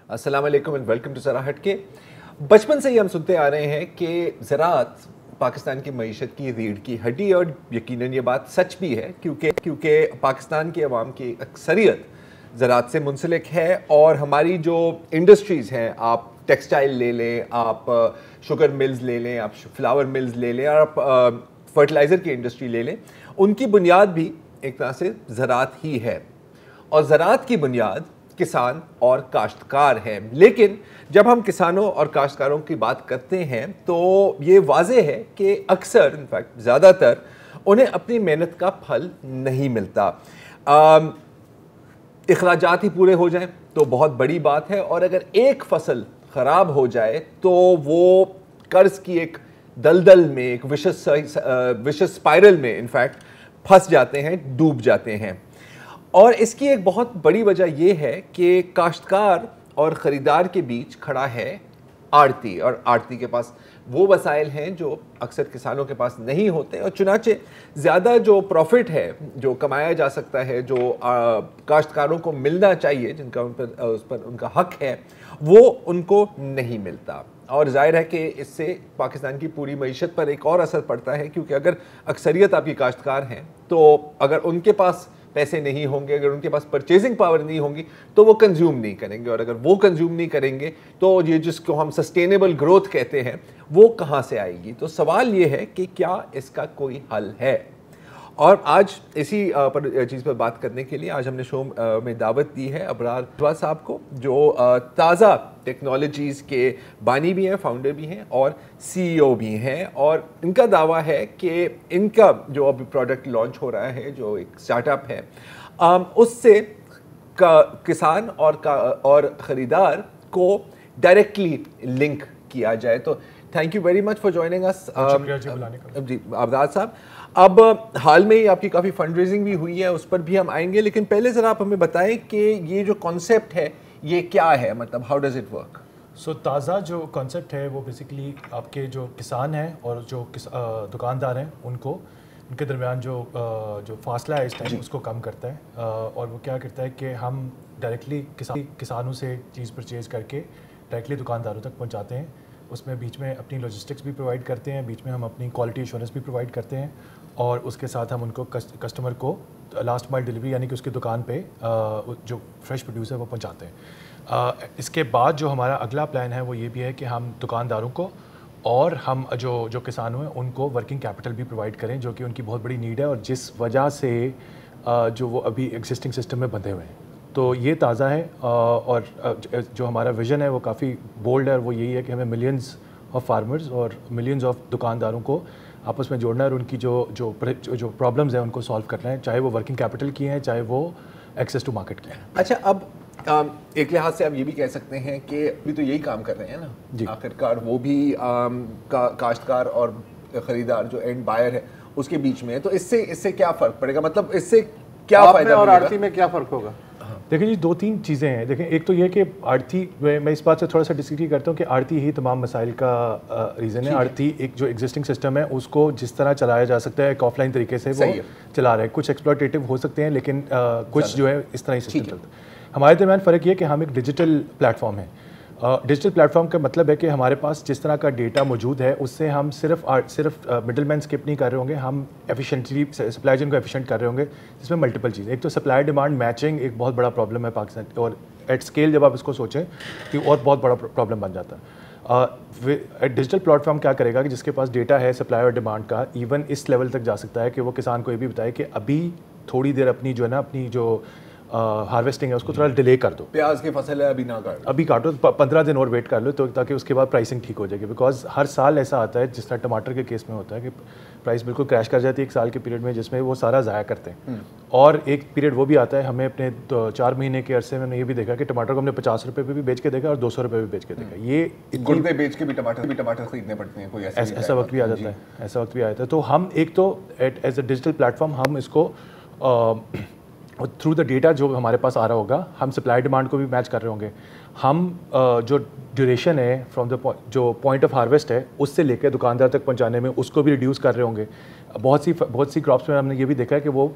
अस्सलाम वालेकुम and welcome to ज़रा हटके। बचपन से ही हम सुनते आ रहे हैं कि ज़राअत पाकिस्तान की मईशत की रीढ़ की हड्डी, और यकीनन ये बात सच भी है क्योंकि पाकिस्तान की आवाम की अक्सरियत ज़राअत से मुंसलिक है। और हमारी जो इंडस्ट्रीज़ हैं, आप टेक्सटाइल ले लें, आप शुगर मिल्स ले लें, आप फ्लावर मिल्स ले लें, और आप फर्टिलाइज़र की इंडस्ट्री ले लें, उनकी बुनियाद भी एक तरह से ज़राअत ही है। और ज़राअत की बुनियाद किसान और काश्तकार हैं। लेकिन जब हम किसानों और काश्तकारों की बात करते हैं तो ये वाज़ेह है कि अक्सर, इनफैक्ट ज़्यादातर, उन्हें अपनी मेहनत का फल नहीं मिलता। अखराजात ही पूरे हो जाएं तो बहुत बड़ी बात है, और अगर एक फसल ख़राब हो जाए तो वो कर्ज़ की एक दलदल में, एक विशेष स्पाइरल में इनफैक्ट फंस जाते हैं, डूब जाते हैं। और इसकी एक बहुत बड़ी वजह यह है कि काश्तकार और ख़रीदार के बीच खड़ा है आड़ती, और आड़ती के पास वो वसाइल हैं जो अक्सर किसानों के पास नहीं होते, और चुनाचे ज़्यादा जो प्रॉफिट है, जो कमाया जा सकता है, जो काश्तकारों को मिलना चाहिए, जिनका उस पर उनका हक है, वो उनको नहीं मिलता। और जाहिर है कि इससे पाकिस्तान की पूरी मईशत पर एक और असर पड़ता है, क्योंकि अगर अक्सरियत आपकी काश्तकार हैं तो अगर उनके पास पैसे नहीं होंगे, अगर उनके पास परचेजिंग पावर नहीं होगी, तो वो कंज्यूम नहीं करेंगे, और अगर वो कंज्यूम नहीं करेंगे तो ये जिसको हम सस्टेनेबल ग्रोथ कहते हैं वो कहाँ से आएगी। तो सवाल ये है कि क्या इसका कोई हल है। और आज इसी चीज़ पर बात करने के लिए आज हमने शो में दावत दी है अबरार रजवा साहब को, जो ताज़ा टेक्नोलॉजीज़ के बानी भी हैं, फाउंडर भी हैं और CEO भी हैं। और इनका दावा है कि इनका जो अभी प्रोडक्ट लॉन्च हो रहा है, जो एक स्टार्टअप है, उससे किसान और ख़रीदार को डायरेक्टली लिंक किया जाए। तो thank you very much for joining us जी अबरार साहब। अब हाल में ही आपकी काफ़ी फंड रेजिंग भी हुई है, उस पर भी हम आएंगे, लेकिन पहले ज़रा आप हमें बताएं कि ये जो कॉन्सेप्ट है ये क्या है, मतलब हाउ डज़ इट वर्क। सो ताज़ा जो कॉन्सेप्ट है वो बेसिकली आपके जो किसान हैं और जो दुकानदार हैं उनके दरमियान जो फासला है इस टाइम उसको कम करता है। और वो क्या करता है कि हम डायरेक्टली किसानों से चीज़ परचेज़ करके डायरेक्टली दुकानदारों तक पहुँचाते हैं। उसमें बीच में अपनी लॉजिस्टिक्स भी प्रोवाइड करते हैं, बीच में हम अपनी क्वालिटी एश्योरेंस भी प्रोवाइड करते हैं, और उसके साथ हम उनको कस्टमर को लास्ट माइल डिलीवरी यानी कि उसकी दुकान पे जो फ्रेश प्रोड्यूस है वो पहुंचाते हैं। इसके बाद जो हमारा अगला प्लान है वो ये भी है कि हम दुकानदारों को और हम जो किसान हैं उनको वर्किंग कैपिटल भी प्रोवाइड करें, जो कि उनकी बहुत बड़ी नीड है और जिस वजह से जो वो अभी एग्जिस्टिंग सिस्टम में बंधे हुए हैं। तो ये ताज़ा है, और जो हमारा विज़न है वो काफ़ी बोल्ड है, और वो यही है कि हमें मिलियंस ऑफ फार्मर्स और मिलियंस ऑफ दुकानदारों को आपस में जोड़ना है, और उनकी जो प्रॉब्लम्स हैं उनको सॉल्व करना है, चाहे वो वर्किंग कैपिटल की हैं, चाहे वो एक्सेस टू मार्केट की हैं। अच्छा, अब एक लिहाज से आप ये भी कह सकते हैं कि अभी तो यही काम कर रहे हैं ना आखिरकार, वो भी काश्तकार और ख़रीदार जो एंड बायर है उसके बीच में है। तो इससे क्या फ़र्क पड़ेगा, मतलब इससे क्या फ़ायदा और आड़ती में क्या फ़र्क होगा? देखिए जी, 2-3 चीज़ें हैं। देखें, एक तो ये कि आड़ती, मैं इस बात से थोड़ा सा डिसएग्री करता हूँ कि आड़ती ही तमाम मसाइल का रीज़न है। आड़ती एक जो एग्जिस्टिंग सिस्टम है उसको जिस तरह चलाया जा सकता है एक ऑफलाइन तरीके से वो चला रहे हैं। कुछ एक्सप्लॉयटेटिव हो सकते हैं, लेकिन कुछ जो है इस तरह ही सिस्टम चलता है। हमारे दरमियान फ़र्क ये है कि हम एक डिजिटल प्लेटफॉर्म है। डिजिटल प्लेटफॉर्म का मतलब है कि हमारे पास जिस तरह का डेटा मौजूद है उससे हम सिर्फ मिडल मैन स्किप नहीं कर रहे होंगे, हम एफिशिएंटली सप्लाई चेन को एफिशिएंट कर रहे होंगे, जिसमें मल्टीपल चीज़। एक तो सप्लाई डिमांड मैचिंग एक बहुत बड़ा प्रॉब्लम है पाकिस्तान, और एट स्केल जब आप इसको सोचें कि और बहुत बड़ा प्रॉब्लम बन जाता है। डिजिटल प्लेटफॉर्म क्या करेगा कि जिसके पास डेटा है सप्लाई और डिमांड का, इवन इस लेवल तक जा सकता है कि वो किसान को ये भी बताए कि अभी थोड़ी देर अपनी जो हार्वेस्टिंग है उसको थोड़ा डिले कर दो, प्याज की फसल है अभी काटो, 15 दिन और वेट कर लो, तो ताकि उसके बाद प्राइसिंग ठीक हो जाएगी। बिकॉज हर साल ऐसा आता है, जिस तरह टमाटर के केस में होता है कि प्राइस बिल्कुल क्रैश कर जाती है एक साल के पीरियड में, जिसमें वो सारा ज़ाया करते हैं। और एक पीरियड वो भी आता है, हमें अपने 4 महीने के अरसे में हमने ये भी देखा कि टमाटर को हमने 50 रुपये पे भी बेच के देखा और 200 रुपये भी बेच के देखा। ये गुड़ पे बेच के भी टमाटर खरीदने पड़ते हैं, कोई ऐसा वक्त भी आ जाता है, ऐसा वक्त भी आ जाता है। तो हम एक तो एज अ डिजिटल प्लेटफॉर्म हम इसको थ्रू द डेटा जो हमारे पास आ रहा होगा, हम सप्लाई डिमांड को भी मैच कर रहे होंगे। हम जो ड्यूरेशन है फ्रॉम द जो पॉइंट ऑफ हार्वेस्ट है उससे लेकर दुकानदार तक पहुंचाने में उसको भी रिड्यूस कर रहे होंगे। बहुत सी क्रॉप्स में हमने ये भी देखा है कि वो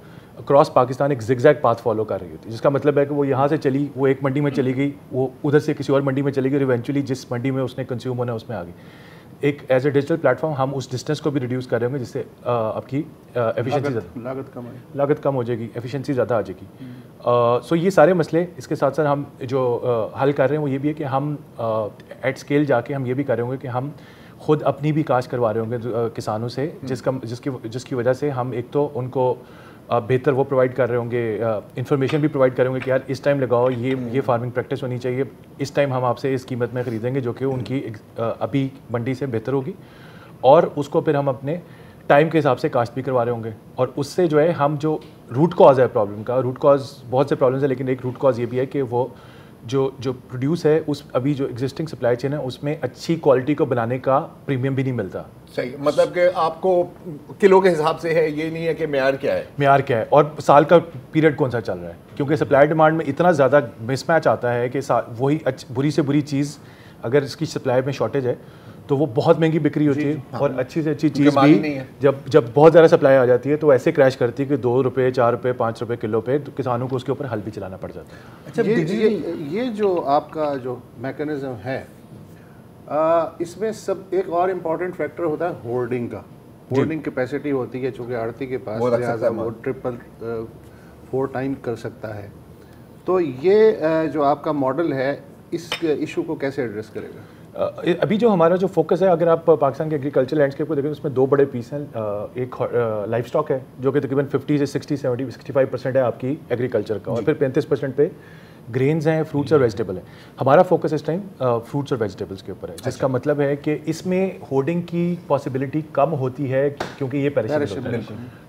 क्रॉस पाकिस्तान एक जिगजैग पाथ फॉलो कर रही होती है, जिसका मतलब है कि वो यहाँ से चली, वो एक मंडी में चली गई, वो उधर से किसी और मंडी में चली गई और इवेंचुअली जिस मंडी में उसने कंज्यूम होना है उसमें आ गई। एक एज ए डिजिटल प्लेटफॉर्म हम उस डिस्टेंस को भी रिड्यूस कर रहे होंगे, जिससे आपकी एफिशिएंसी लागत कम हो जाएगी, एफिशिएंसी ज़्यादा आ जाएगी। सो ये सारे मसले इसके साथ साथ हम जो हल कर रहे हैं वो ये भी है कि हम एट स्केल जाके हम ये भी कर रहे होंगे कि हम खुद अपनी भी काश्त करवा रहे होंगे किसानों से, जिसकी वजह से हम एक तो उनको बेहतर वो प्रोवाइड कर रहे होंगे, इन्फॉर्मेशन भी प्रोवाइड कर रहे होंगे कि यार इस टाइम लगाओ, ये फार्मिंग प्रैक्टिस होनी चाहिए, इस टाइम हम आपसे इस कीमत में ख़रीदेंगे जो कि उनकी अभी मंडी से बेहतर होगी, और उसको फिर हम अपने टाइम के हिसाब से काश्त भी करवा रहे होंगे। और उससे जो है हम जो रूट कॉज है प्रॉब्लम का, रूट कॉज बहुत से प्रॉब्लम्स है, लेकिन एक रूट कॉज ये भी है कि वो जो प्रोड्यूस है उस अभी जो एग्जिस्टिंग सप्लाई चेन है उसमें अच्छी क्वालिटी को बनाने का प्रीमियम भी नहीं मिलता। सही, मतलब कि आपको किलो के हिसाब से है, ये नहीं है कि म्यार क्या है और साल का पीरियड कौन सा चल रहा है, क्योंकि सप्लाई डिमांड में इतना ज़्यादा मिसमैच आता है कि वही बुरी से बुरी चीज़ अगर इसकी सप्लाई में शॉर्टेज है तो वो बहुत महंगी बिक्री होती है। हाँ। और अच्छी से अच्छी चीज़ भी जब बहुत ज़्यादा सप्लाई आ जाती है तो ऐसे क्रैश करती है कि 2 रुपये 4 रुपये 5 रुपये किलो पे तो किसानों को उसके ऊपर हल भी चलाना पड़ जाता है। अच्छा, ये जो आपका जो मैकेनिज्म है इसमें सब एक और इम्पॉर्टेंट फैक्टर होता है होल्डिंग का। होल्डिंग कैपेसिटी होती है चूँकि आड़ती के पास, लिहाजा वो 4 टाइम कर सकता है। तो ये जो आपका मॉडल है इस इशू को कैसे एड्रेस करेगा? अभी जो हमारा जो फोकस है, अगर आप पाकिस्तान के एग्रीकल्चर लैंडस्केप को देखें उसमें 2 बड़े पीस हैं। एक लाइफ स्टॉक है जो कि तकरीबन 50 से 65% है आपकी एग्रीकल्चर का, और फिर 35% पे ग्रेन्स हैं, फ्रूट्स और वेजिटेबल है। हमारा फोकस इस टाइम फ्रूट्स और वेजिटेबल्स के ऊपर है, जिसका मतलब है कि इसमें होर्डिंग की पॉसिबिलिटी कम होती है क्योंकि ये पेरिशेबल है,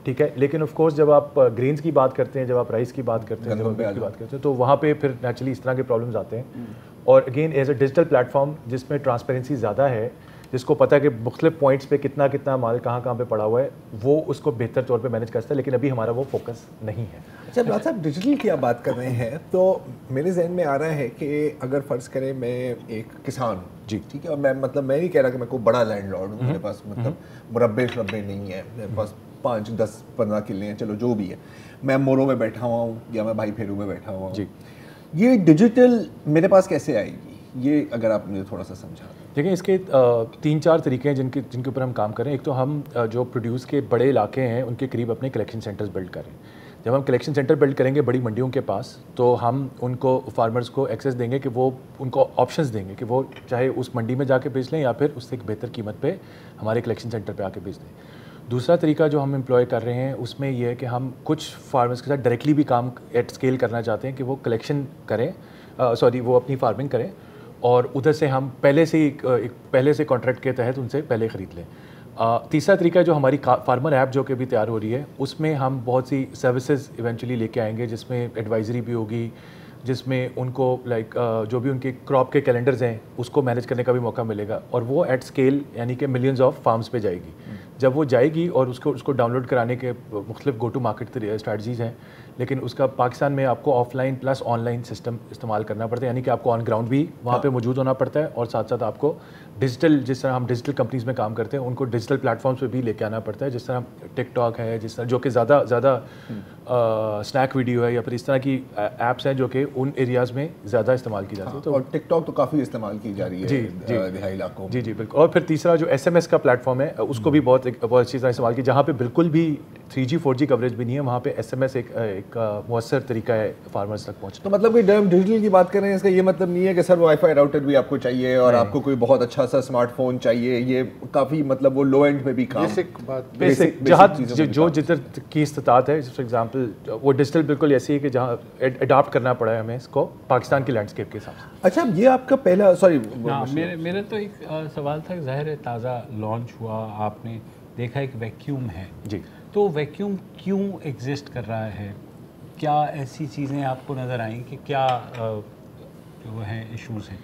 ठीक है। लेकिन ऑफ कोर्स जब आप ग्रेन्स की बात करते हैं, जब आप राइस की बात करते हैं, जब आप की बात करते हैं, तो वहाँ पे फिर नेचुरली इस तरह के प्रॉब्लम्स आते हैं। और again as a digital platform जिसमें ट्रांसपेरेंसी ज़्यादा है, जिसको पता है कि मुख्तलिफ पॉइंट्स पे कितना माल कहाँ पे पड़ा हुआ है, वो उसको बेहतर तौर पे मैनेज करता है, लेकिन अभी हमारा वो फोकस नहीं है। अच्छा राज साहब, डिजिटल की आप बात कर रहे हैं तो मेरे जहन में आ रहा है कि अगर फ़र्ज़ करें मैं एक किसान हूँ, जी ठीक है, और मैं नहीं कह रहा कि मैं कोई बड़ा लैंडलॉर्ड हूँ, मेरे पास मतलब मुरब्बे नहीं है, मेरे पास 5, 10, 15 किले हैं, चलो जो भी है, मैं मोरों में बैठा हुआ हूँ या मैं भाई फेरू में बैठा हुआ हूँ जी, ये डिजिटल मेरे पास कैसे आएगी, ये अगर आप मुझे थोड़ा सा समझा दें। देखिए इसके 3-4 तरीके हैं जिनके ऊपर हम काम करें। एक तो हम जो प्रोड्यूस के बड़े इलाके हैं उनके करीब अपने कलेक्शन सेंटर्स बिल्ड करें। जब हम कलेक्शन सेंटर बिल्ड करेंगे बड़ी मंडियों के पास, तो हम उनको फार्मर्स को एक्सेस देंगे कि वो उनको ऑप्शंस देंगे कि वो चाहे उस मंडी में जाके बेच लें या फिर उससे एक बेहतर कीमत पे हमारे कलेक्शन सेंटर पे आके बेच दें। दूसरा तरीका जो हम एम्प्लॉय कर रहे हैं उसमें यह है कि हम कुछ फार्मर्स के साथ डायरेक्टली भी काम एट स्केल करना चाहते हैं कि वो कलेक्शन करें, वो अपनी फार्मिंग करें और उधर से हम पहले से कॉन्ट्रैक्ट के तहत उनसे पहले ख़रीद लें। तीसरा तरीका जो हमारी फार्मर ऐप जो कि भी तैयार हो रही है, उसमें हम बहुत सी सर्विसेज इवेंचुअली लेके आएंगे, जिसमें एडवाइजरी भी होगी, जिसमें उनको जो भी उनके क्रॉप के कैलेंडर्स हैं उसको मैनेज करने का भी मौका मिलेगा, और वो एट स्केल यानी कि मिलियंस ऑफ फार्म्स पे जाएगी। जब वो जाएगी और उसको डाउनलोड कराने के मुख्तलिफ गो टू मार्केट स्ट्रैटजीज़ हैं, लेकिन उसका पाकिस्तान में आपको ऑफलाइन प्लस ऑनलाइन सिस्टम इस्तेमाल करना पड़ता है, यानी कि आपको ऑन ग्राउंड भी वहाँ पे मौजूद होना पड़ता है, और साथ साथ आपको डिजिटल, जिस तरह हम डिजिटल कंपनीज़ में काम करते हैं उनको डिजिटल प्लेटफॉर्म्स पे भी लेके आना पड़ता है, जिस तरह टिकटॉक है, जिस तरह जो कि ज़्यादा स्नैक वीडियो है या फिर इस तरह की ऐप्स हैं जो कि उन एरियाज़ में ज़्यादा इस्तेमाल की जाती है। तो और टिकटॉक तो काफ़ी इस्तेमाल की जा रही है दिहाई इलाकों में। जी बिल्कुल। और फिर तीसरा जो SMS का प्लेटफॉर्म है उसको भी बहुत अच्छी तरह इस्तेमाल की, जहाँ पे बिल्कुल भी 3G 4G कवरेज भी नहीं है, वहाँ पे SMS एक मुअस्सर तरीका है फार्मर्स तक पहुँचने। तो मतलब कि जब हम डिजिटल की बात कर रहे हैं इसका ये मतलब नहीं है कि सर वाईफाई राउटर भी आपको चाहिए और आपको कोई बहुत अच्छा सा स्मार्टफोन चाहिए, ये काफ़ी मतलब वो लो एंड में भी काम, बेसिक जहाँ जो जिधर की इस्तात है। फॉर एग्जांपल वो डिजिटल बिल्कुल ऐसी है कि जहाँ अडॉप्ट करना पड़ा है हमें इसको पाकिस्तान के लैंडस्केप के हिसाब से। अच्छा, ये आपका पहला मेरा तो एक सवाल था, ज़ाहिर है ताज़ा लॉन्च हुआ, आपने देखा एक वैक्यूम है जी, तो वैक्यूम क्यों एग्जिस्ट कर रहा है? क्या ऐसी चीज़ें आपको नज़र आई कि क्या जो है इश्यूज हैं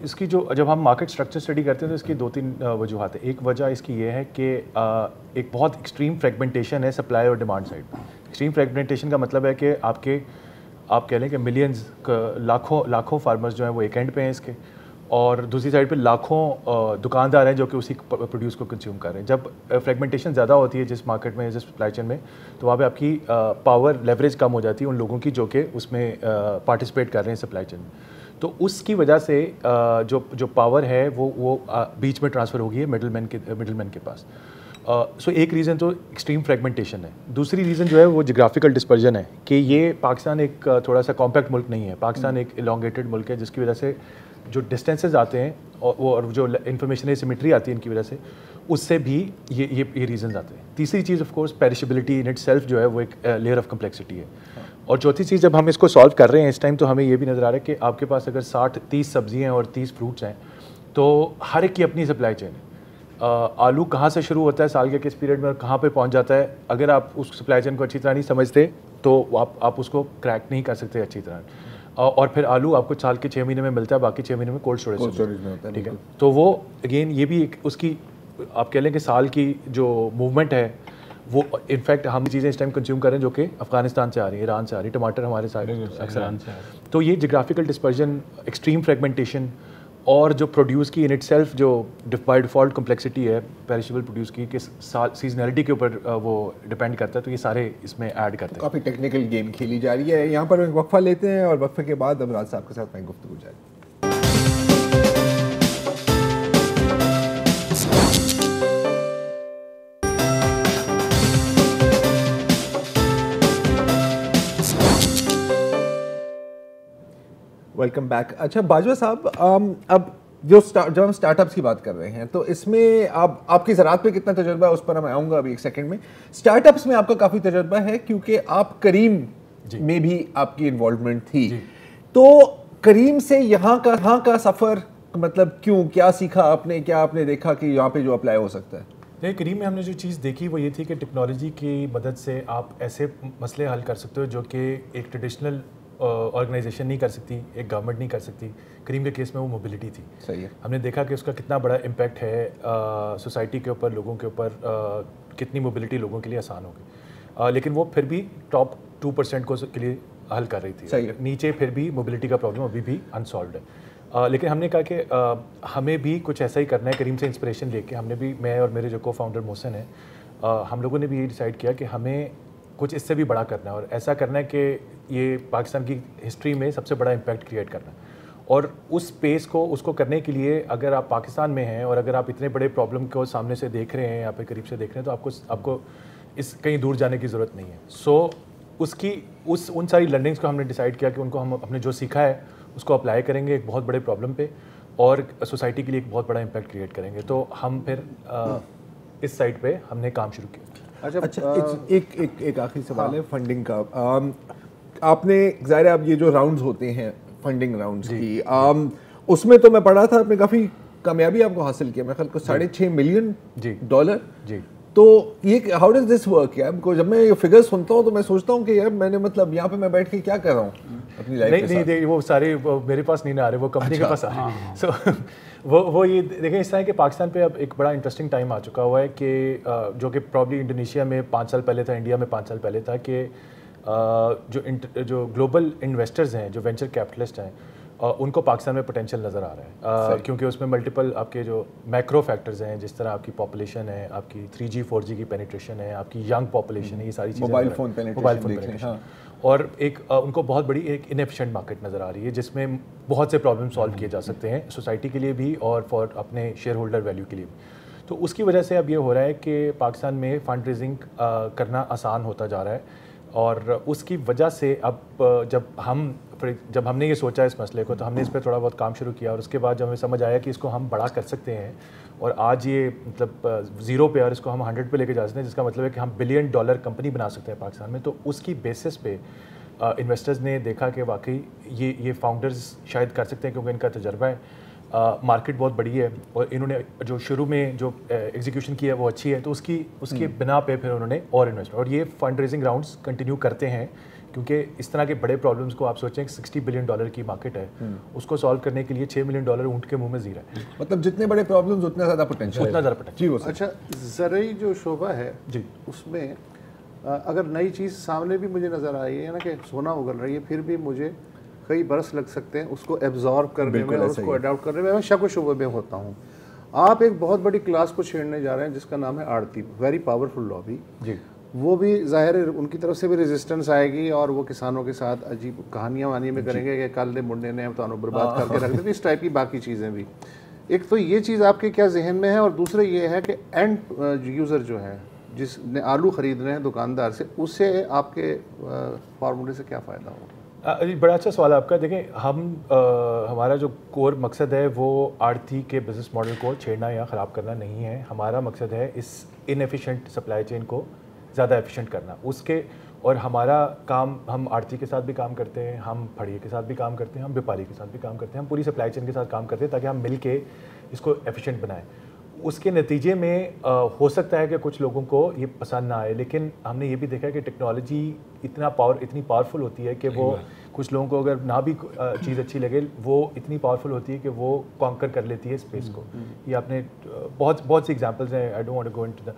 इसकी जो जब हम मार्केट स्ट्रक्चर स्टडी करते हैं तो इसकी 2-3 वजूहत है। एक वजह इसकी ये है कि एक बहुत एक्सट्रीम फ्रेगमेंटेशन है सप्लाई और डिमांड साइड पर। एक्सट्रीम फ्रेगमेंटेशन का मतलब है कि आप कह लें कि मिलियंस लाखों फार्मर्स जो हैं वो एक एंड पे हैं इसके, और दूसरी साइड पे लाखों दुकानदार हैं जो कि उसी प्रोड्यूस को कंज्यूम कर रहे हैं। जब फ्रेगमेंटेशन ज़्यादा होती है जिस मार्केट में, जिस सप्लाई चेन में, तो वहाँ पे आपकी पावर लेवरेज कम हो जाती है उन लोगों की जो कि उसमें पार्टिसिपेट कर रहे हैं सप्लाई चेन में। तो उसकी वजह से जो पावर है वो बीच में ट्रांसफ़र हो गई है मिडलमैन के पास। सो एक रीज़न तो एक्सट्रीम फ्रेगमेंटेशन है। दूसरी रीज़न जो है वो जोग्राफिकल डिस्पर्जन है कि ये पाकिस्तान एक थोड़ा सा कॉम्पैक्ट मुल्क नहीं है। पाकिस्तान एक इलोंगेटेड मुल्क है जिसकी वजह से जो डिस्टेंसेस आते हैं और जो इंफॉर्मेशन सिमेट्री आती है इनकी वजह से, उससे भी ये रीजंस आते हैं। तीसरी चीज़ of course perishability in itself जो है वो एक लेयर ऑफ कम्प्लेक्सिटी है। और चौथी चीज़ जब हम इसको सॉल्व कर रहे हैं इस टाइम, तो हमें ये भी नज़र आ रहा है कि आपके पास अगर 60-30 सब्जियाँ और 30 फ्रूट्स हैं तो हर एक की अपनी सप्लाई चेन है। आलू कहाँ से शुरू होता है साल के किस पीरियड में और कहाँ पे पहुँच जाता है, अगर आप उस सप्लाई चेन को अच्छी तरह नहीं समझते तो आप उसको क्रैक नहीं कर सकते अच्छी तरह। और फिर आलू आपको साल के 6 महीने में मिलता है, बाकी 6 महीने में कोल्ड स्टोरेज में होता है। ठीक है, तो वो अगेन ये भी एक उसकी आप कह लें कि साल की जो मूवमेंट है वो इनफैक्ट हम चीज़ें इस टाइम कंज्यूम कर रहे हैं जो कि अफगानिस्तान से आ रही है, ईरान से आ रही है, टमाटर हमारे सारे अक्सर ईरान से आ रही है। तो ये जोग्राफिकल डिस्पर्जन, एक्सट्रीम फ्रेगमेंटेशन और जो प्रोड्यूस की इन इटसेल्फ जो बाय डिफ़ॉल्ट कम्प्लेक्सिटी है पेरिशेबल प्रोड्यूस की कि सीजनैलिटी के ऊपर वो डिपेंड करता है, तो ये सारे इसमें ऐड करते हैं। काफ़ी टेक्निकल गेम खेली जा रही है। यहाँ पर एक वक्फा लेते हैं और वक्फे के बाद अमराज साहब के साथ मैं गुफ्तगू जारी। Welcome back. अच्छा बाजवा साहब, अब जब हम स्टार्टअप्स की बात कर रहे हैं तो इसमें आपकी ज़राअत पे कितना तजुर्बा है उस पर मैं आऊँगा अभी एक सेकंड में। स्टार्टअप्स में आपका काफ़ी तजुर्बा है क्योंकि आप करीम में भी आपकी इन्वॉल्वमेंट थी, तो करीम से यहाँ का सफ़र मतलब क्यों, क्या सीखा आपने, क्या आपने देखा कि यहाँ पे जो अप्लाई हो सकता है? नहीं, करीम में हमने जो चीज़ देखी वो ये थी कि टेक्नोलॉजी की मदद से आप ऐसे मसले हल कर सकते हो जो कि एक ट्रेडिशनल ऑर्गेनाइजेशन नहीं कर सकती, एक गवर्नमेंट नहीं कर सकती। करीम के केस में वो मोबिलिटी थी। सही है। हमने देखा कि उसका कितना बड़ा इम्पैक्ट है सोसाइटी के ऊपर, लोगों के ऊपर, कितनी मोबिलिटी लोगों के लिए आसान होगी। लेकिन वो फिर भी टॉप 2% के लिए हल कर रही थी। सही है। नीचे फिर भी मोबिलिटी का प्रॉब्लम अभी भी अनसॉल्व्ड है। लेकिन हमने कहा कि हमें भी कुछ ऐसा ही करना है। करीम से इंस्पिरेशन लेके हमने भी, मैं और मेरे जो को फाउंडर मोहसिन है, हम लोगों ने भी ये डिसाइड किया कि हमें कुछ इससे भी बड़ा करना है और ऐसा करना है कि ये पाकिस्तान की हिस्ट्री में सबसे बड़ा इम्पैक्ट क्रिएट करना है। और उस स्पेस को उसको करने के लिए अगर आप पाकिस्तान में हैं और अगर आप इतने बड़े प्रॉब्लम को सामने से देख रहे हैं, यहाँ पे करीब से देख रहे हैं, तो आपको इस कहीं दूर जाने की ज़रूरत नहीं है। सो उन सारी लर्निंग्स को हमने डिसाइड किया कि उनको हम अपने जो सीखा है उसको अप्लाई करेंगे एक बहुत बड़े प्रॉब्लम पे और सोसाइटी के लिए एक बहुत बड़ा इम्पैक्ट क्रिएट करेंगे। तो हम फिर इस साइड पे हमने काम शुरू किया। अच्छा, एक आखिरी सवाल है फंडिंग का। आपने ज़ाहिर है अब ये जो राउंड्स होते हैं फंडिंग राउंड्स की, उसमें तो मैं पढ़ा था आपने काफ़ी कामयाबी आपको हासिल किया, मैं ख्याल को $6.5 मिलियन जी। तो ये हाउ डज दिस वर्क यार? जब मैं ये फिगर सुनता हूँ तो मैं सोचता हूँ कि यार मैंने मतलब यहाँ पे मैं बैठ के क्या कर रहा हूँ अपनी लाइफ के साथ। नहीं, वो सारे मेरे पास नहीं आ रहे, वो कंपनी के पास आ रहे हैं। सो वो ये देखें, इस तरह कि पाकिस्तान पे अब एक बड़ा इंटरेस्टिंग टाइम आ चुका हुआ है कि जो कि प्रॉब्ली इंडोनेशिया में 5 साल पहले था, इंडिया में 5 साल पहले था कि जो ग्लोबल इन्वेस्टर्स हैं, जो वेंचर कैपिटलिस्ट हैं, उनको पाकिस्तान में पोटेंशियल नज़र आ रहा है क्योंकि उसमें मल्टीपल आपके जो मैक्रो फैक्टर्स हैं, जिस तरह आपकी पॉपुलेशन है, आपकी 3G 4G की पेनिट्रेशन है, आपकी यंग पॉपुलेशन है, ये सारी चीज़ें, मोबाइल फोन पेनिट्रेशन, और एक उनको बहुत बड़ी एक इनएफिशिएंट मार्केट नज़र आ रही है जिसमें बहुत से प्रॉब्लम सॉल्व किए जा सकते हैं सोसाइटी के लिए भी और फॉर अपने शेयर होल्डर वैल्यू के लिए भी। तो उसकी वजह से अब ये हो रहा है कि पाकिस्तान में फंड रेजिंग करना आसान होता जा रहा है और उसकी वजह से अब जब हमने ये सोचा इस मसले को, तो हमने इस पर थोड़ा बहुत काम शुरू किया और उसके बाद जब हमें समझ आया कि इसको हम बड़ा कर सकते हैं और आज ये मतलब 0 पे और इसको हम 100 पे लेके जा सकते हैं, जिसका मतलब है कि हम $1 बिलियन कंपनी बना सकते हैं पाकिस्तान में। तो उसकी बेसिस पे इन्वेस्टर्स ने देखा कि वाकई ये फाउंडर्स शायद कर सकते हैं क्योंकि इनका तजर्बा है, मार्केट बहुत बड़ी है और इन्होंने जो शुरू में जो एग्जीक्यूशन की है वो अच्छी है, तो उसकी बिना पे फिर उन्होंने और इन्वेस्ट और ये फंड रेजिंग राउंड्स कंटिन्यू करते हैं क्योंकि इस तरह के बड़े प्रॉब्लम्स को आप सोचें $60 बिलियन की मार्केट है, उसको सॉल्व करने के लिए $6 मिलियन ऊँट के मुंह में जीरा है। मतलब जितने बड़े प्रॉब्लम्स उतना ज़्यादा पोटेंशियल जी। अच्छा, ज़रूरी जो शोबा है जी, उसमें अगर नई चीज़ सामने भी मुझे नज़र आई है ना कि सोना उगल रही है, फिर भी मुझे कई बरस लग सकते हैं उसको एब्जॉर्ब करने में और उसको अडॉप्ट करने में। मैं शक व शुबे में होता हूँ। आप एक बहुत बड़ी क्लास को छेड़ने जा रहे हैं जिसका नाम है आड़ती, वेरी पावरफुल लॉबी जी। वो भी जाहिर है उनकी तरफ से भी रेजिस्टेंस आएगी और वो किसानों के साथ अजीब कहानियाँ वानियाँ में करेंगे कि कल दे मुंडे ने तो बर्बाद करके रख देते, इस टाइप की बाकी चीज़ें भी। एक तो ये चीज़ आपके क्या जहन में है, और दूसरा ये है कि एंड यूज़र जो है जिसने आलू ख़रीद रहे हैं दुकानदार से, उससे आपके फार्मूले से क्या फ़ायदा होगा? बड़ा अच्छा सवाल है आपका। देखें, हमारा जो कोर मकसद है वो आड़ती के बिज़नेस मॉडल को छेड़ना या ख़राब करना नहीं है। हमारा मकसद है इस इनएफिशिएंट सप्लाई चेन को ज़्यादा एफिशिएंट करना। उसके और हमारा काम, हम आड़ती के साथ भी काम करते हैं, हम फड़िए के साथ भी काम करते हैं, हम व्यापारी के साथ भी काम करते हैं, हम पूरी सप्लाई चेन के साथ काम करते हैं ताकि हम मिल के इसको एफिशिएंट बनाएं। उसके नतीजे में हो सकता है कि कुछ लोगों को ये पसंद ना आए, लेकिन हमने ये भी देखा है कि टेक्नोलॉजी इतनी पावरफुल होती है कि वो कुछ लोगों को अगर ना भी चीज़ अच्छी लगे, वो इतनी पावरफुल होती है कि वो कॉन्कर कर लेती है स्पेस को। ये आपने बहुत सी एग्जांपल्स हैं, I don't want to go into the.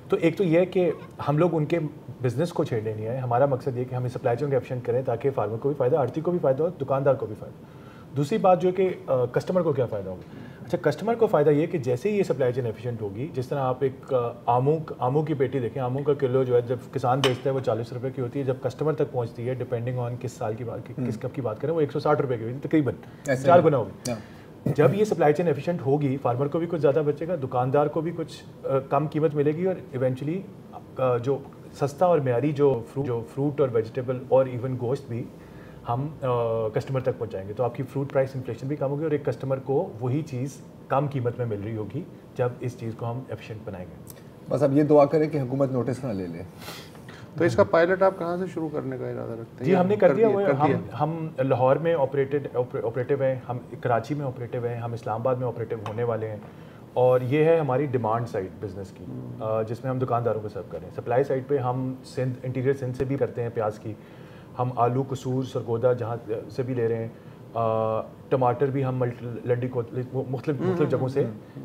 तो एक तो ये है कि हम लोग उनके बिज़नेस को छेड़ने नहीं आए। हमारा मकसद ये कि हम इस सप्लाई चेन को एफिशिएंट करें ताकि फार्मर को भी फ़ायदा, आड़ती को भी फ़ायदा और दुकानदार को भी फ़ायदा। दूसरी बात जो है कि कस्टमर को क्या फ़ायदा होगा। अच्छा, कस्टमर को फ़ायदा ये कि जैसे ही ये सप्लाई चेन एफिशिएंट होगी, जिस तरह आप एक आमू की पेटी देखें, आमू का किलो जो है जब किसान बेचता है वो 40 रुपये की होती है, जब कस्टमर तक पहुंचती है डिपेंडिंग ऑन किस साल की बात, किस कप की बात करें, वो 160 रुपये की होती है, तकरीबन 4 गुना होगी। जब ये सप्लाई चेन एफिशिएंट होगी, फार्मर को भी कुछ ज़्यादा बचेगा, दुकानदार को भी कुछ कम कीमत मिलेगी, और इवेंचुअली जो सस्ता और मेयारी जो फ्रूट और वेजिटेबल और इवन गोश्त भी हम कस्टमर तक पहुंचाएंगे। तो आपकी फ्रूट प्राइस इन्फ्लेशन भी कम होगी और एक कस्टमर को वही चीज़ कम कीमत में मिल रही होगी जब इस चीज़ को हम एफिशिएंट बनाएंगे। बस अब ये दुआ करें कि हुकूमत नोटिस ना ले ले। तो इसका पायलट आप कहाँ से शुरू करने का इरादा रखते हैं? जी, हमने कर दिया। हम लाहौर में ऑपरेटिव हैं, हम कराची में ऑपरेटिव हैं, हम इस्लामाबाद में ऑपरेटिव होने वाले हैं, और ये है हमारी डिमांड साइड बिज़नेस की, जिसमें हम दुकानदारों को सर्व कर रहे हैं। सप्लाई साइड पे हम इंटीरियर सिंध से भी करते हैं प्याज की, हम आलू, कसूर, सरगोदा जहाँ से भी ले रहे हैं, टमाटर भी हम लंडी को मुख्तलिफ जगहों से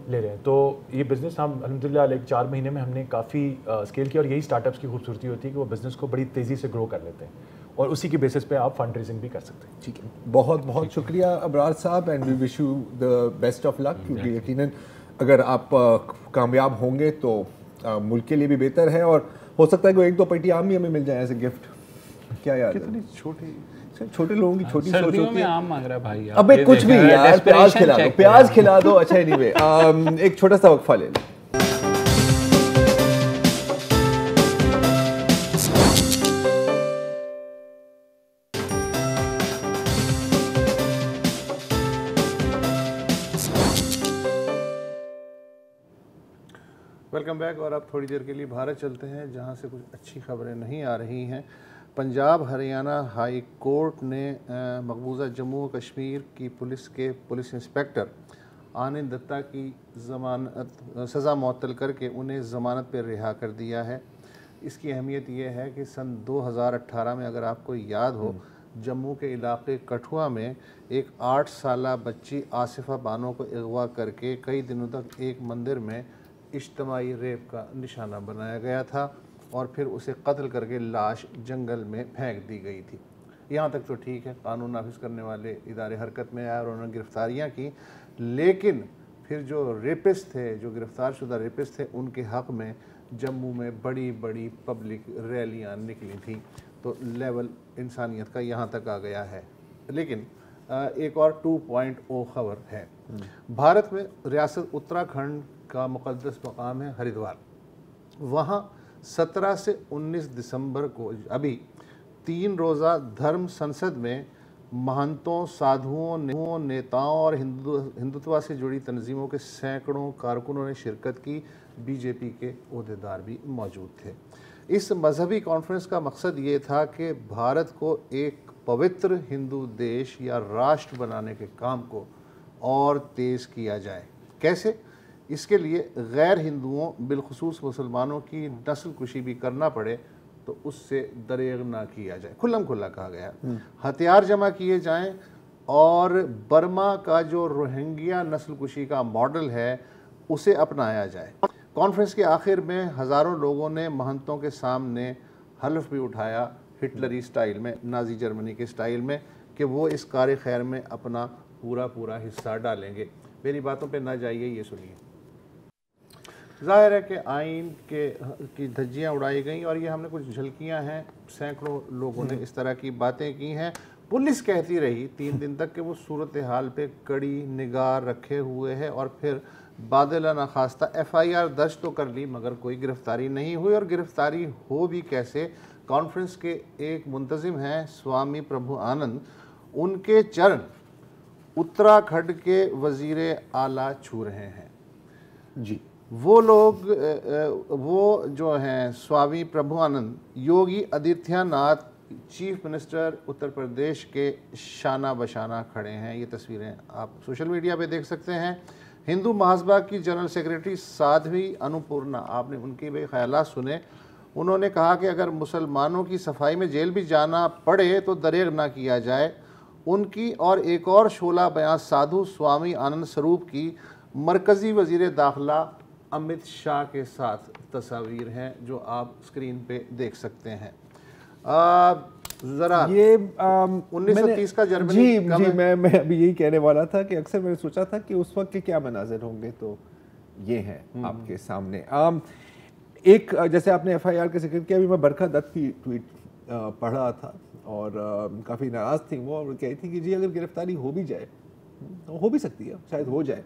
ले रहे हैं। तो ये बिज़नेस हम अल्हम्दुलिल्लाह 4 महीने में हमने काफ़ी स्केल किया, और यही स्टार्टअप्स की खूबसूरती होती है कि वो बिज़नेस को बड़ी तेज़ी से ग्रो कर लेते हैं, और उसी की बेसिस पे आप फंड रेजिंग भी कर सकते हैं। ठीक है, बहुत बहुत शुक्रिया अबरार साहब, and we wish you the best of luck, क्योंकि यकीनन अगर आप कामयाब होंगे तो मुल्क के लिए भी बेहतर है, और हो सकता है कि 1-2 पेटी आम भी हमें मिल जाए एज ए गिफ्ट। क्या याद है? कितनी छोटे लोगों की छोटी सोच होती है। आम मांग रहा है भाई, अबे कुछ भी यार, प्याज खिला दो। अच्छा, एनीवे एक छोटा सा वक्फा ले लो। Welcome back. और अब थोड़ी देर के लिए भारत चलते हैं, जहां से कुछ अच्छी खबरें नहीं आ रही हैं। पंजाब हरियाणा हाई कोर्ट ने मकबूजा जम्मू और कश्मीर की पुलिस के पुलिस इंस्पेक्टर आनंद दत्ता की सज़ा मुअत्तल करके उन्हें ज़मानत पर रिहा कर दिया है। इसकी अहमियत यह है कि सन 2018 में, अगर आपको याद हो, जम्मू के इलाके कठुआ में एक 8 साला बच्ची आसिफा बानो को अगवा करके कई दिनों तक एक मंदिर में इज्तिमाई रेप का निशाना बनाया गया था, और फिर उसे कत्ल करके लाश जंगल में फेंक दी गई थी। यहाँ तक तो ठीक है, कानून नाफिज करने वाले इदारे हरकत में आए और उन्होंने गिरफ्तारियाँ की, लेकिन फिर जो रेपिस्ट थे, जो गिरफ्तार शुदा रेपिस्ट थे, उनके हक़ में जम्मू में बड़ी बड़ी पब्लिक रैलियाँ निकली थी। तो लेवल इंसानियत का यहाँ तक आ गया है। लेकिन एक और 2.0 खबर है। भारत में रियासत उत्तराखंड का मुक़द्दस मकाम है हरिद्वार। वहाँ 17 से 19 दिसंबर को अभी 3 रोज़ा धर्म संसद में महंतों, साधुओं, नेताओं और हिंदुत्व से जुड़ी तंजीमों के सैकड़ों कारकुनों ने शिरकत की। बीजेपी के ओहदेदार भी मौजूद थे। इस मजहबी कॉन्फ्रेंस का मकसद ये था कि भारत को एक पवित्र हिंदू देश या राष्ट्र बनाने के काम को और तेज़ किया जाए। कैसे? इसके लिए गैर हिंदुओं, बिलखुसूस मुसलमानों की नस्ल कुशी भी करना पड़े तो उससे दरेग ना किया जाए। खुल्लम खुल्ला कहा गया, हथियार जमा किए जाएं, और बर्मा का जो रोहिंग्या नस्ल कुशी का मॉडल है उसे अपनाया जाए। कॉन्फ्रेंस के आखिर में हज़ारों लोगों ने महंतों के सामने हल्फ भी उठाया, हिटलरी स्टाइल में, नाजी जर्मनी के स्टाइल में, कि वो इस कार्य खैर में अपना पूरा हिस्सा डालेंगे। मेरी बातों पे ना जाइए, ये सुनिए। ज़ाहिर है कि आइन की धज्जियाँ उड़ाई गई और ये हमने कुछ झलकियाँ हैं, सैकड़ों लोगों ने इस तरह की बातें की हैं। पुलिस कहती रही 3 दिन तक कि वो सूरत हाल पे कड़ी निगाह रखे हुए है और फिर बादल नाखास्ता FIR दर्ज तो कर ली मगर कोई गिरफ्तारी नहीं हुई। और गिरफ्तारी हो भी कैसे? कॉन्फ्रेंस के एक मुंतजिम हैं स्वामी प्रभु आनंद, उनके चरण उत्तराखंड के वजीर आला छू रहे हैं जी। वो लोग वो जो हैं स्वामी प्रभु आनंद योगी आदित्यनाथ चीफ मिनिस्टर उत्तर प्रदेश के शाना बशाना खड़े हैं। ये तस्वीरें आप सोशल मीडिया पे देख सकते हैं। हिंदू महासभा की जनरल सेक्रेटरी साध्वी अनुपूर्णा, आपने उनके भी ख्यालात सुने। उन्होंने कहा कि अगर मुसलमानों की सफाई में जेल भी जाना पड़े तो दरेग ना किया जाए। उनकी और एक और शोला बयां साधु स्वामी आनंद स्वरूप की मरकज़ी वज़ीर दाखिला अमित शाह के साथ तस्वीर हैं जो आप स्क्रीन पे देख सकते हैं। जरा ये 1930 का जर्मनी जी मैं अभी यही कहने वाला था कि अक्सर मैंने सोचा था कि उस वक्त के क्या मनाजिर होंगे, तो ये हैं आपके सामने। एक जैसे आपने FIR का जिक्र किया, अभी मैं बरखा दत्त की ट्वीट पढ़ रहा था और काफ़ी नाराज़ थी वो, और कही थी कि जी अगर गिरफ्तारी हो भी जाए, तो हो भी सकती है, शायद हो जाए,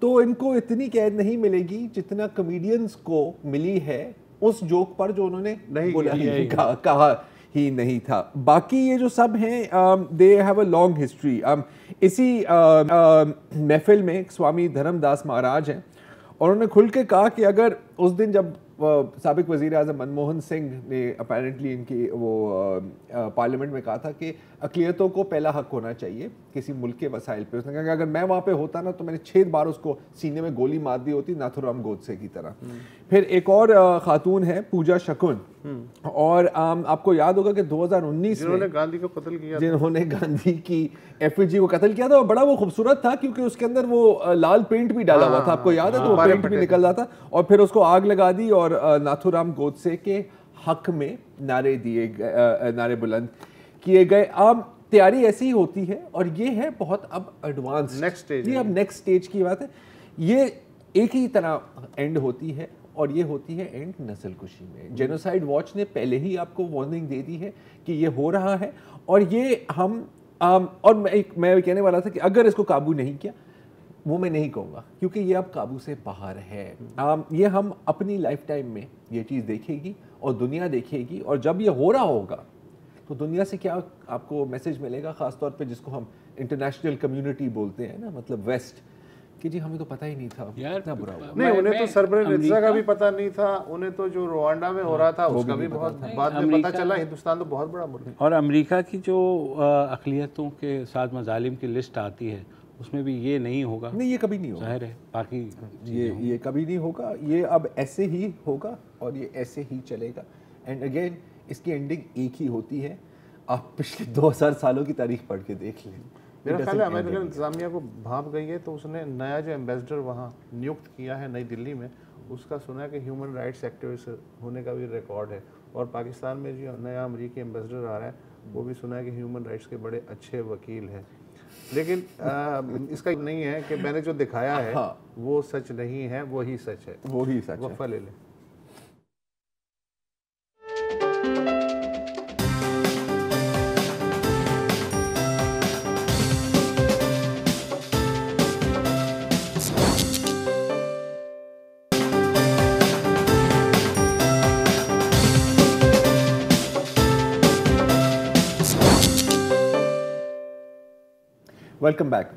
तो इनको इतनी कैद नहीं मिलेगी जितना कॉमेडियंस को मिली है उस जोक पर जो उन्होंने नहीं बोला कहा ही नहीं था। बाकी ये जो सब हैं they have a long history. इसी महफिल में स्वामी धर्मदास महाराज हैं और उन्होंने खुल के कहा कि अगर उस दिन जब साबिक वज़ीर आज़म मनमोहन सिंह ने अपैरेंटली इनकी वो पार्लियामेंट में कहा था कि अक़लियतों को पहला हक होना चाहिए किसी मुल्क के वसाइल पे, उसने कहा कि अगर मैं वहाँ पे होता ना तो मैंने 6 बार उसको सीने में गोली मार दी होती नाथुराम गोडसे की तरह। फिर एक और खातून है पूजा शकुन, और आपको याद होगा कि 2019 जिन्होंने गांधी को कत्ल किया, जिन्होंने गांधी की एफिजी को कत्ल किया था, और बड़ा वो खूबसूरत था क्योंकि उसके अंदर वो लाल पेंट भी डाला हुआ था, आपको याद है? तो वो पेंट भी निकल रहा था, और फिर उसको आग लगा दी और नाथुराम गोडसे के हक में नारे बुलंद किए गए। तैयारी ऐसी ही होती है और ये है बहुत अब एडवांस नेक्स्ट स्टेज, ये अब नेक्स्ट स्टेज की बात है। ये एक ही तरह एंड होती है और ये होती है एंड नस्लकुशी में। जेनोसाइड वॉच ने पहले ही आपको वार्निंग दे दी है कि ये हो रहा है, और ये हम और मैं कहने वाला था कि अगर इसको काबू नहीं किया, वो मैं नहीं कहूँगा क्योंकि ये अब काबू से बाहर है। ये हम अपनी लाइफ टाइम में ये चीज़ देखेगी और दुनिया देखेगी, और जब ये हो रहा होगा तो दुनिया से क्या आपको मैसेज मिलेगा, ख़ासतौर पे जिसको हम इंटरनेशनल कम्युनिटी बोलते हैं ना, मतलब वेस्ट, कि जी हमें तो पता ही नहीं था इतना बुरा हुआ। नहीं, उन्हें तो सरबरेज़ा का भी पता नहीं था, उन्हें तो जो रुवांडा में हो रहा था उसका भी बहुत बाद में पता चला। हिंदुस्तान तो बहुत बड़ा मुल्क है। और अमेरिका की जो अक़लियतों के साथ मज़ालिम की लिस्ट आती है उसमें भी ये नहीं होगा। नहीं, ये कभी नहीं होगा, ज़ाहिर है। बाकी ये कभी नहीं होगा, ये अब ऐसे ही होगा और ये ऐसे ही चलेगा। एंड अगेन इसकी एंडिंग एक ही होती है। आप पिछले 2000 सालों की तारीख पढ़ के देख लें। मेरा ख्याल है अमेरिकन इंतजामिया को भाप गई है, तो उसने नया जो एम्बेसडर वहाँ नियुक्त किया है नई दिल्ली में, उसका सुना है कि ह्यूमन राइट्स एक्टिविस्ट होने का भी रिकॉर्ड है। और पाकिस्तान में जो नया अमेरिकी एम्बेसडर आ रहा है वो भी सुना है कि ह्यूमन राइट्स के बड़े अच्छे वकील हैं। लेकिन इसका नहीं है कि मैंने जो दिखाया है वो सच नहीं है, वही सच है, वही सच है। वक्फा ले लें। Welcome back.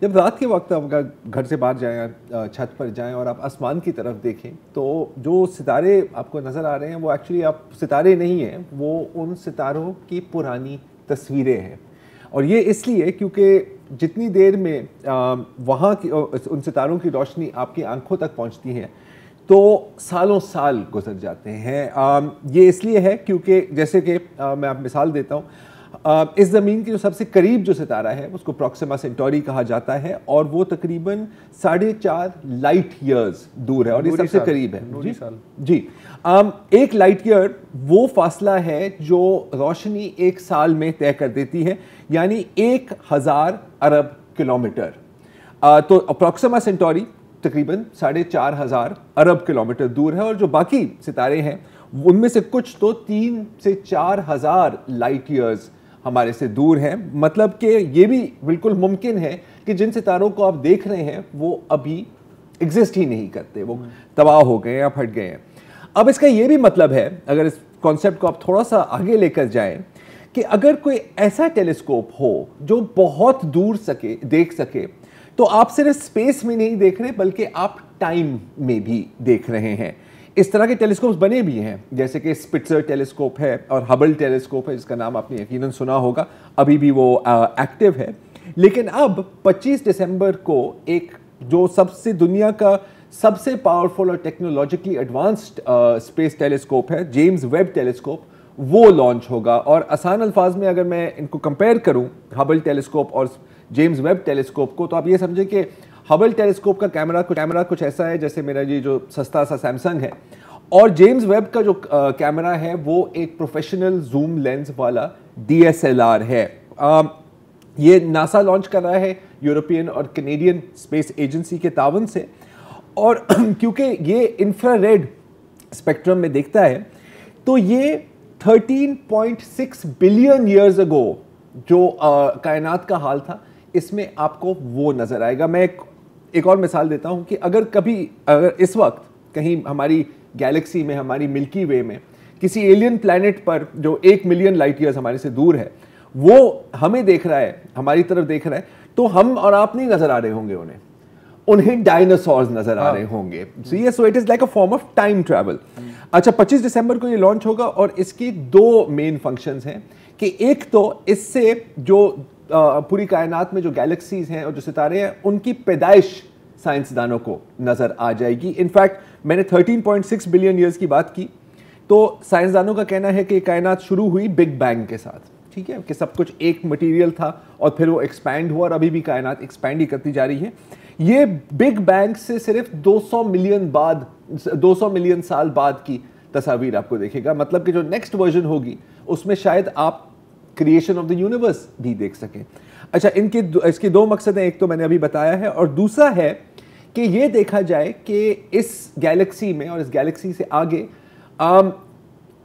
जब रात के वक्त आप घर से बाहर जाएं, छत पर जाएं और आप आसमान की तरफ देखें, तो जो सितारे आपको नज़र आ रहे हैं वो एक्चुअली आप सितारे नहीं हैं, वो उन सितारों की पुरानी तस्वीरें हैं। और ये इसलिए क्योंकि जितनी देर में वहाँ की उन सितारों की रोशनी आपकी आंखों तक पहुँचती है तो सालों साल गुजर जाते हैं। ये इसलिए है क्योंकि जैसे कि मैं आप मिसाल देता हूँ, इस ज़मीन के जो सबसे करीब जो सितारा है उसको प्रॉक्सिमा सेंटोरी कहा जाता है और वो तकरीबन 4.5 लाइट ईयर्स दूर है और ये सबसे करीब है। जी, एक लाइट ईयर वो फासला है जो रोशनी एक साल में तय कर देती है, यानी 1000 अरब किलोमीटर। तो प्रॉक्सिमा सेंटोरी तकरीबन 4,500 अरब किलोमीटर दूर है और जो बाकी सितारे हैं उनमें से कुछ तो 3 से 4,000 लाइट ईयर्स हमारे से दूर हैं। मतलब कि ये भी बिल्कुल मुमकिन है कि जिन सितारों को आप देख रहे हैं वो अभी एग्जिस्ट ही नहीं करते, वो तबाह हो गए या फट गए हैं। अब इसका ये भी मतलब है, अगर इस कॉन्सेप्ट को आप थोड़ा सा आगे लेकर जाएं, कि अगर कोई ऐसा टेलीस्कोप हो जो बहुत दूर देख सके, तो आप सिर्फ स्पेस में नहीं देख रहे बल्कि आप टाइम में भी देख रहे हैं। इस तरह के टेलीस्कोप्स बने भी हैं, जैसे कि स्पिट्जर टेलीस्कोप है और हबल टेलीस्कोप है, जिसका नाम आपने यकीनन सुना होगा, अभी भी वो एक्टिव है। लेकिन अब 25 दिसंबर को एक जो सबसे दुनिया का सबसे पावरफुल और टेक्नोलॉजिकली एडवांस्ड स्पेस टेलीस्कोप है, जेम्स वेब टेलीस्कोप, वो लॉन्च होगा। और आसान अल्फाज में अगर मैं इनको कंपेयर करूं, हबल टेलीस्कोप और जेम्स वेब टेलीस्कोप को, तो आप ये समझें कि हबल टेलीस्कोप का कैमरा कुछ ऐसा है जैसे मेरा ये जो सस्ता सा सैमसंग है, और जेम्स वेब का जो कैमरा है वो एक प्रोफेशनल जूम लेंस वाला DSLR है। ये नासा लॉन्च कर रहा है यूरोपियन और कैनेडियन स्पेस एजेंसी के तावन से, और क्योंकि ये इंफ्रारेड स्पेक्ट्रम में देखता है, तो ये 13.6 बिलियन ईयर्स अगो जो कायनात का हाल था, इसमें आपको वो नजर आएगा। मैं एक और मिसाल देता हूं कि अगर इस वक्त कहीं हमारी गैलेक्सी में, हमारी मिल्की वे में किसी एलियन प्लैनेट पर जो 1 मिलियन लाइट ईयर्स हमारे से दूर है, वो हमें देख रहा है, हमारी तरफ देख रहा है, तो हम और आप नहीं नजर आ रहे होंगे उन्हें डायनासोर्स नजर आ रहे होंगे। So it is like a form of time travel. अच्छा, 25 दिसंबर को ये लॉन्च होगा और इसकी 2 मेन फंक्शंस हैं कि एक तो इससे जो पूरी कायनात में जो गैलेक्सीज हैं और जो सितारे हैं उनकी पैदाइश साइंसदानों को नजर आ जाएगी। इनफैक्ट मैंने 13.6 बिलियन ईयर्स की बात की, तो साइंसदानों का कहना है कि कायनात शुरू हुई बिग बैंग के साथ, ठीक है, कि सब कुछ एक मटेरियल था और फिर वो एक्सपैंड हुआ और अभी भी कायनात एक्सपैंड ही करती जा रही है। ये बिग बैंग से सिर्फ 200 मिलियन साल बाद की तस्वीर आपको देखेगा। मतलब कि जो नेक्स्ट वर्जन होगी उसमें शायद आप क्रिएशन ऑफ द यूनिवर्स भी देख सकें। अच्छा, इसके 2 मकसद हैं, एक तो मैंने अभी बताया है, और दूसरा है कि ये देखा जाए कि इस गैलेक्सी में और इस गैलेक्सी से आगे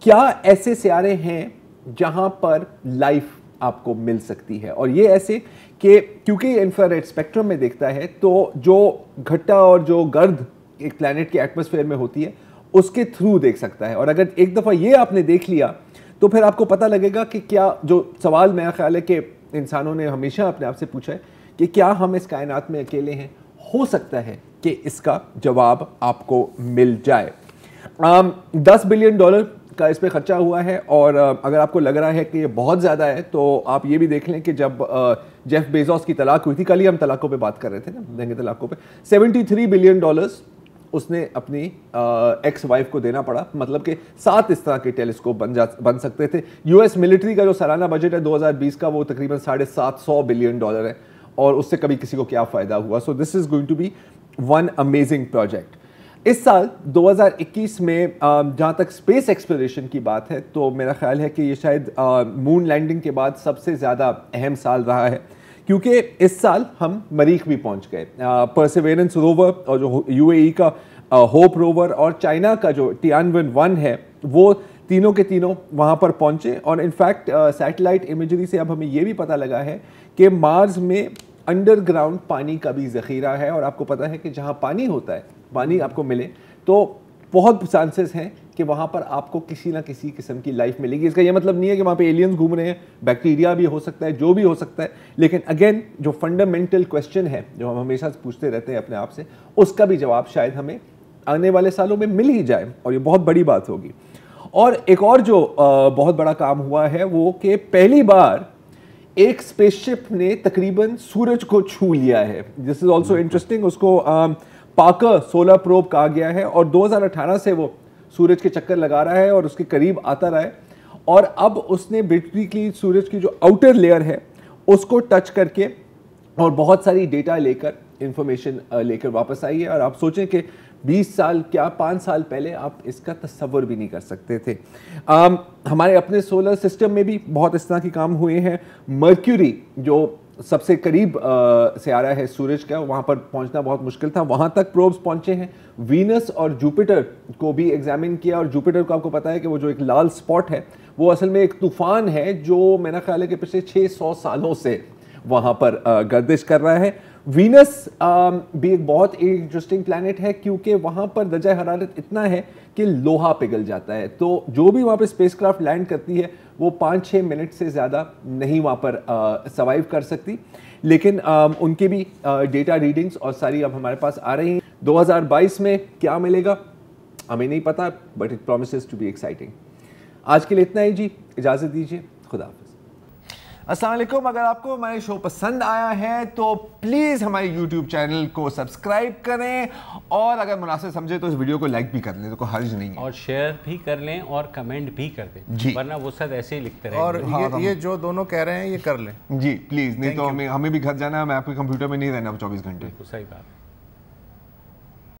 क्या ऐसे सितारे हैं जहां पर लाइफ आपको मिल सकती है। और ये ऐसे कि क्योंकि ये इंफ्रारेड स्पेक्ट्रम में देखता है, तो जो घट्टा और जो गर्द एक प्लैनेट के एटमॉस्फेयर में होती है उसके थ्रू देख सकता है। और अगर एक दफ़ा ये आपने देख लिया तो फिर आपको पता लगेगा कि क्या, जो सवाल मेरा ख्याल है कि इंसानों ने हमेशा अपने आप से पूछा है कि क्या हम इस कायनात में अकेले हैं, हो सकता है कि इसका जवाब आपको मिल जाए। $10 बिलियन का इस पर खर्चा हुआ है, और अगर आपको लग रहा है कि ये बहुत ज़्यादा है तो आप ये भी देख लें कि जब जेफ बेजोस की तलाक हुई थी, कल ही हम तलाकों पे बात कर रहे थे ना, महंगे तलाकों पे, $73 बिलियन उसने अपनी एक्स वाइफ को देना पड़ा। मतलब कि 7 इस तरह के टेलीस्कोप बन सकते थे। यूएस मिलिट्री का जो सालाना बजट है 2020 का, वो तकरीबन $750 बिलियन है, और उससे कभी किसी को क्या फ़ायदा हुआ। So this is going to be one amazing project. इस साल 2021 में जहाँ तक स्पेस एक्सप्लोरेशन की बात है, तो मेरा ख्याल है कि ये शायद मून लैंडिंग के बाद सबसे ज़्यादा अहम साल रहा है, क्योंकि इस साल हम मरीख भी पहुंच गए। परसेवेरेंस रोवर और जो UAE का होप रोवर और चाइना का जो Tianwen-1 है, वो तीनों के तीनों वहाँ पर पहुँचे। और इनफैक्ट सैटेलाइट इमेजरी से अब हमें ये भी पता लगा है कि मार्स में अंडरग्राउंड पानी का भी ज़ख़ीरा है, और आपको पता है कि जहाँ पानी होता है, पानी आपको मिले, तो बहुत चांसेस हैं कि वहाँ पर आपको किसी ना किसी किस्म की लाइफ मिलेगी। इसका ये मतलब नहीं है कि वहाँ पे एलियंस घूम रहे हैं, बैक्टीरिया भी हो सकता है, जो भी हो सकता है, लेकिन अगेन जो फंडामेंटल क्वेश्चन है जो हम हमेशा पूछते रहते हैं अपने आप से, उसका भी जवाब शायद हमें आने वाले सालों में मिल ही जाए, और ये बहुत बड़ी बात होगी। और एक और जो बहुत बड़ा काम हुआ है वो कि पहली बार एक स्पेसशिप ने तकरीबन सूरज को छू लिया है। This is also interesting. उसको पार्कर सोलर प्रोब कहा गया है, और 2018 से वो सूरज के चक्कर लगा रहा है और उसके करीब आता रहा है। और अब उसने बेसिकली सूरज की जो आउटर लेयर है उसको टच करके और बहुत सारी डेटा लेकर इंफॉर्मेशन लेकर वापस आई है। और आप सोचें कि 20 साल क्या 5 साल पहले आप इसका तस्वर भी नहीं कर सकते थे। हमारे अपने सोलर सिस्टम में भी बहुत इस तरह के काम हुए हैं। मर्क्यूरी जो सबसे करीब से आ रहा है सूरज का, वहाँ पर पहुँचना बहुत मुश्किल था, वहाँ तक प्रोब्स पहुँचे हैं। वीनस और जुपिटर को भी एग्जामिन किया, और जुपिटर को आपको पता है कि वो जो एक लाल स्पॉट है वो असल में एक तूफान है जो मेरा ख्याल है कि पिछले 600 सालों से वहाँ पर गर्दिश कर रहा है। वीनस भी एक बहुत इंटरेस्टिंग प्लैनेट है क्योंकि वहाँ पर दर्जा हरारत इतना है कि लोहा पिघल जाता है, तो जो भी वहाँ पर स्पेसक्राफ्ट लैंड करती है वो 5-6 मिनट से ज़्यादा नहीं वहाँ पर सर्वाइव कर सकती। लेकिन उनके भी डेटा रीडिंग्स और सारी अब हमारे पास आ रही हैं। 2022 में क्या मिलेगा हमें नहीं पता, but it promises to be exciting. आज के लिए इतना ही जी, इजाज़त दीजिए, खुदा हाफ़िज़। अस्सलाम वालेकुम। अगर आपको हमारे शो पसंद आया है तो प्लीज़ हमारे YouTube चैनल को सब्सक्राइब करें, और अगर मुनासिब समझे तो इस वीडियो को लाइक भी कर लें, तो कोई हर्ज नहीं है, और शेयर भी कर लें और कमेंट भी कर दें जी, वरना वो सब ऐसे ही लिखते रहेंगे। और ये जो दोनों कह रहे हैं ये कर लें जी प्लीज़, नहीं तो हमें भी घर जाना है, मैं आपके कंप्यूटर में नहीं रहना 24 घंटे। सही बात।